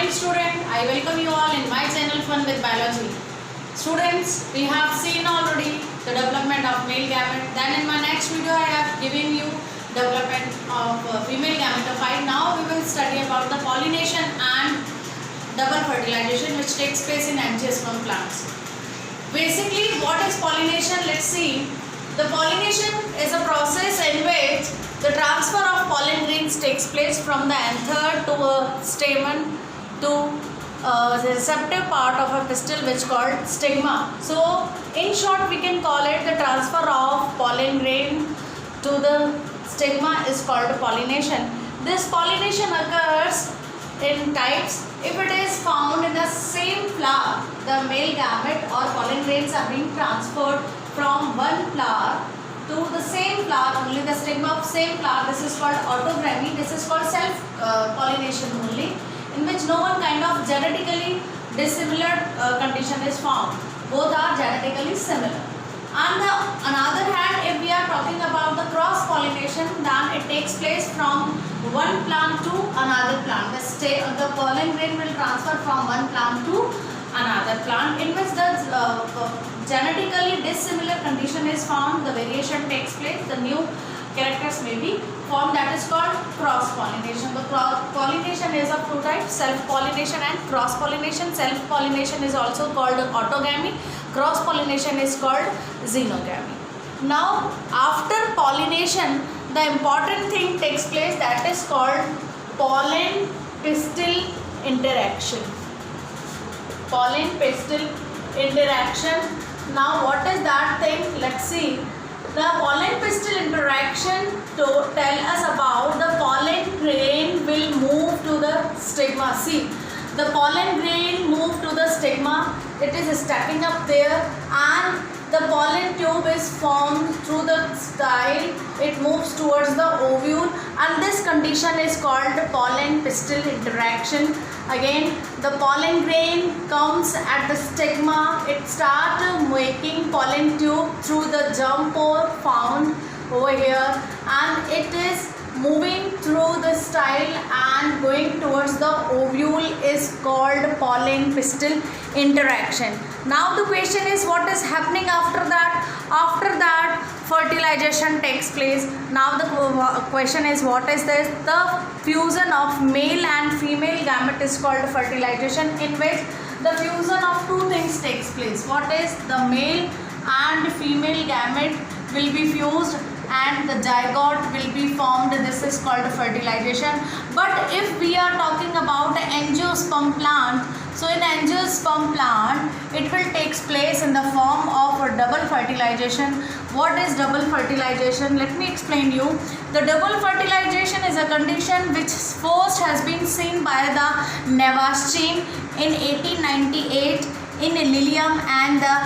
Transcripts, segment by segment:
morning student, I welcome you all in my channel Fun with Biology. Students, we have seen already the development of male gamete. Then in my next video I have given you development of female gametophyte. Now we will study about the pollination and double fertilization which takes place in angiosperm plants. Basically, what is pollination? Let's see. The pollination is a process in which the transfer of pollen grains takes place from the anther to a stamen to the receptive part of a pistil which called stigma. So, in short, we can call it the transfer of pollen grain to the stigma is called pollination. This pollination occurs in types. If it is found in the same flower, the male gamete or pollen grains are being transferred from one flower to the same flower, only the stigma of same flower. This is called autogamy. This is called self pollination only, in which no one kind of genetically dissimilar condition is found. Both are genetically similar. On the another hand, if we are talking about the cross pollination, then it takes place from one plant to another plant. The pollen grain will transfer from one plant to another plant, in which the genetically dissimilar condition is found. The variation takes place. The new characters may be formed. That is called cross pollination. The pollination is of two types: self pollination and cross pollination. Self pollination is also called autogamy. Cross pollination is called xenogamy. Now, after pollination, the important thing takes place, that is called pollen pistil interaction. Pollen pistil interaction. Now, what is that thing? Let's see. The pollen pistil interaction to tell us about the pollen grain will move to the stigma. See, the pollen grain move to the stigma. It is stacking up there, and the pollen tube is formed through the style. It moves towards the ovule, and this condition is called pollen pistil interaction. Again, the pollen grain comes at the stigma. It starts making pollen tube through the germ pore found over here, and it is moving through the style and going towards the ovule is called pollen pistil interaction. Now the question is, what is happening after that? After that, fertilization takes place. Now the question is, what is this? The fusion of male and female gamete is called fertilization, in which the fusion of two things takes place. What is the male and female gamete will be fused and the zygote will be formed. This is called fertilization. But if we are talking about angiosperm plant, so in angiosperm plant, it will takes place in the form of a double fertilization. What is double fertilization? Let me explain you. The double fertilization is a condition which first has been seen by the Navaschin in 1898 in Lilium and the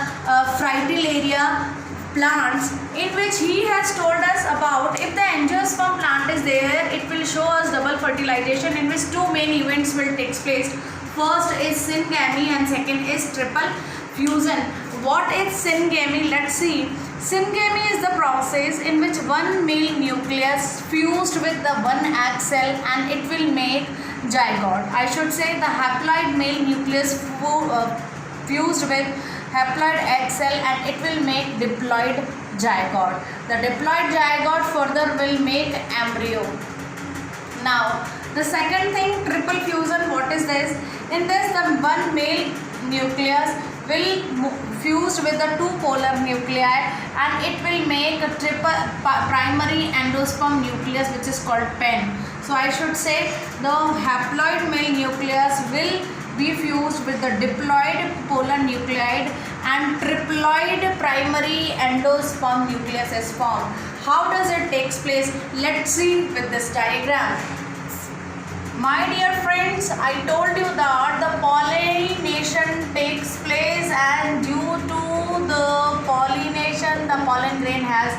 Fritillaria plants, in which he has told us about if the angiosperm plant is there, it will show us double fertilization, in which two main events will take place. First is syngamy and second is triple fusion. What is syngamy? Let's see. Syngamy is the process in which one male nucleus fused with the one egg cell and it will make zygote. I should say the haploid male nucleus fused with haploid egg cell and it will make diploid zygote. The diploid zygote further will make embryo. Now, the second thing, triple fusion. What is this? In this, the one male nucleus will fused with the two polar nuclei and it will make a triple primary endosperm nucleus, which is called pen. So I should say the haploid male nucleus will be fused with the diploid polar nucleide and triploid primary endosperm nucleus is formed. How does it takes place? Let's see with this diagram. My dear friends, I told you that the pollination takes place, and due to the pollination, the pollen grain has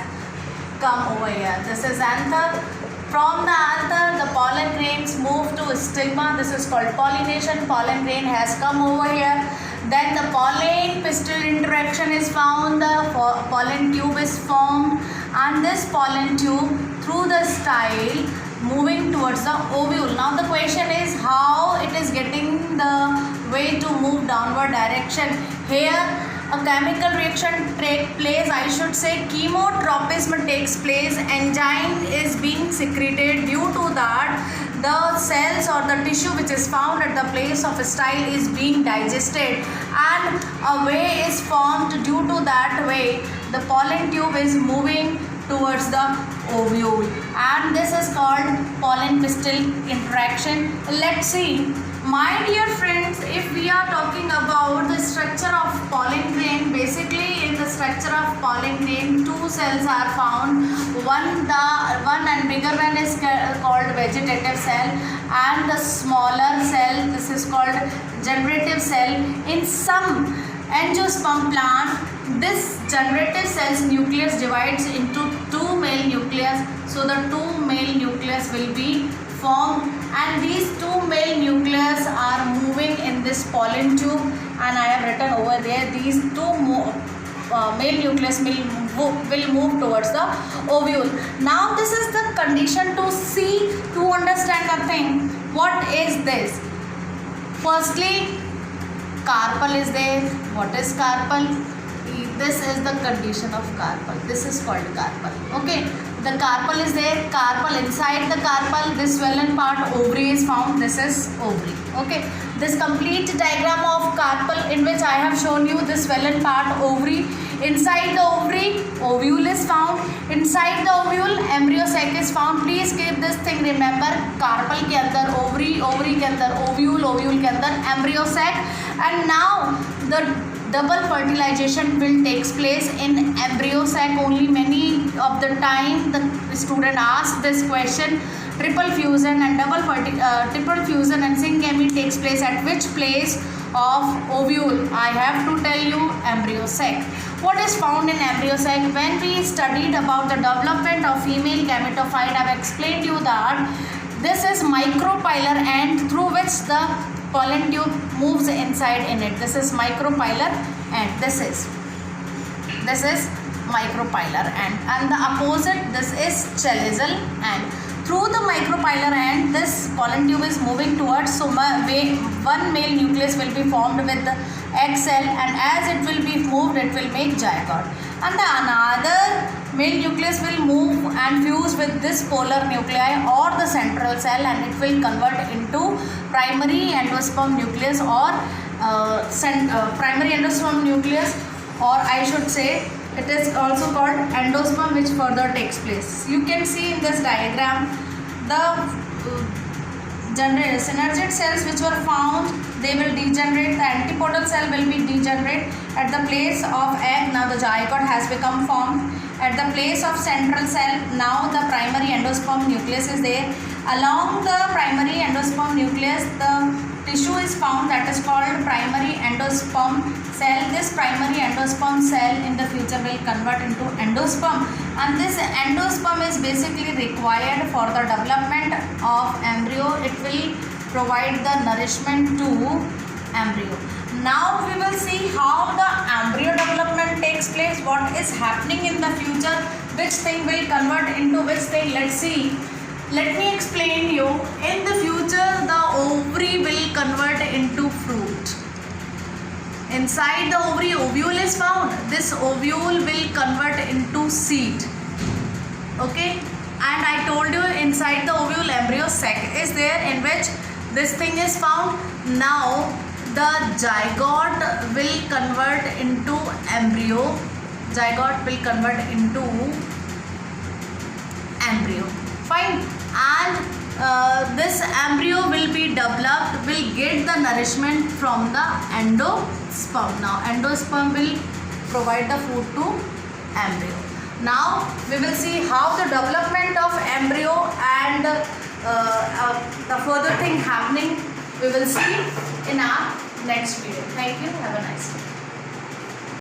come over here. This is anther. From the anther, the pollen grains move to stigma. This is called pollination. Pollen grain has come over here. Then the pollen pistil interaction is found. The pollen tube is formed, and this pollen tube through the style moving towards the ovule. Now the question is how it is getting the way to move downward direction. Here a chemical reaction take place, I should say chemotropism takes place. Enzyme is being secreted. Due to that, the cells or the tissue which is found at the place of style is being digested, and a way is formed. Due to that way, the pollen tube is moving towards the ovule, and this is called pollen pistil interaction. Let's see, my dear friends, if we are talking about the structure of pollen grain, basically in the structure of pollen grain, two cells are found. One and bigger one is called vegetative cell, and the smaller cell, this is called generative cell. In some angiosperm plant, this generative cell's nucleus divides into two male nucleus. So the two male nucleus will be formed, and these two male nucleus are moving in this pollen tube, and I have written over there these two male nucleus will move towards the ovule. Now this is the condition to see, to understand a thing. What is this? Firstly, carpel is there. What is carpel? This is the condition of carpel. This is called carpel. Okay, the carpel is there. Carpel, inside the carpel, this swollen part ovary is found. This is ovary. Okay, this complete diagram of carpel in which I have shown you this swollen part ovary. Inside the ovary, ovule is found. Inside the ovule, embryo sac is found. Please keep this thing, remember, carpel के अंदर ovary, ovary के अंदर ovule, ovule के अंदर embryo sac. And now the double fertilization will takes place in embryo sac only. Many of the time the student asks this question, triple fusion and triple fusion and syngamy takes place at which place of ovule? I have to tell you, embryo sac. What is found in embryo sac? When we studied about the development of female gametophyte, I have explained you that this is micropylar end through which the pollen tube moves inside in it. This is micropylar end. This is micropylar end, and the opposite, this is chelical end. Through the micropylar end, this pollen tube is moving towards, so one male nucleus will be formed with the egg cell, and as it will be moved, it will make zygote, and the another male nucleus will move and fuse with this polar nuclei or the central cell, and it will convert into primary endosperm nucleus or primary endosperm nucleus, or I should say it is also called endosperm, which further takes place. You can see in this diagram the synergid cells which were found, they will degenerate. The antipodal cell will be degenerate at the place of egg. Now the zygote has become formed. At the place of central cell, now the primary endosperm nucleus is there. Along the primary endosperm nucleus, the tissue is found that is called primary endosperm cell. This primary endosperm cell in the future will convert into endosperm, and this endosperm is basically required for the development of embryo. It will provide the nourishment to embryo. Now we will see how the embryo development takes place, what is happening in the future, which thing will convert into which thing. Let's see. Let me explain you. In the future, the ovary will convert into fruit. Inside the ovary, ovule is found. This ovule will convert into seed. Okay. And I told you, inside the ovule, embryo sac is there in which this thing is found. Now the zygote will convert into embryo. Zygote will convert into embryo. Fine. And this embryo will be developed, will get the nourishment from the endosperm. Now endosperm will provide the food to embryo. Now we will see how the development of embryo and the further thing happening, we will see in our next video. Thank you. Have a nice day.